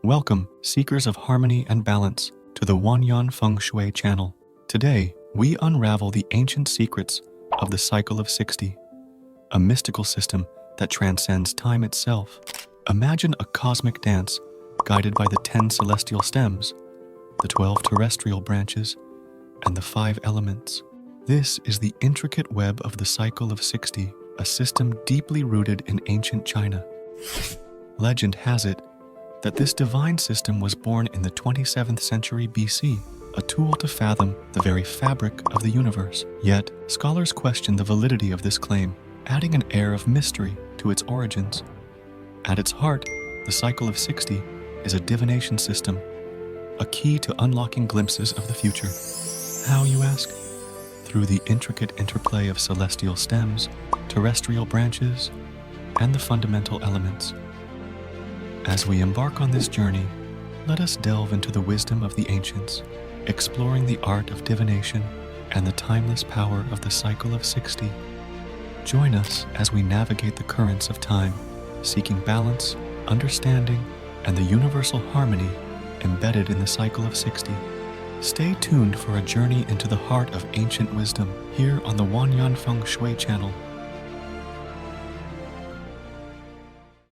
Welcome, seekers of harmony and balance, to the Wanyan Feng Shui channel. Today, we unravel the ancient secrets of the cycle of 60, a mystical system that transcends time itself. Imagine a cosmic dance guided by the 10 celestial stems, the 12 terrestrial branches, and the 5 elements. This is the intricate web of the cycle of 60, a system deeply rooted in ancient China. Legend has it that this divine system was born in the 27th century BC, a tool to fathom the very fabric of the universe. Yet, scholars question the validity of this claim, adding an air of mystery to its origins. At its heart, the cycle of 60 is a divination system, a key to unlocking glimpses of the future. How, you ask? Through the intricate interplay of celestial stems, terrestrial branches, and the fundamental elements. As we embark on this journey, let us delve into the wisdom of the ancients, exploring the art of divination and the timeless power of the cycle of 60. Join us as we navigate the currents of time, seeking balance, understanding, and the universal harmony embedded in the cycle of 60. Stay tuned for a journey into the heart of ancient wisdom here on the Wanyan Feng Shui channel.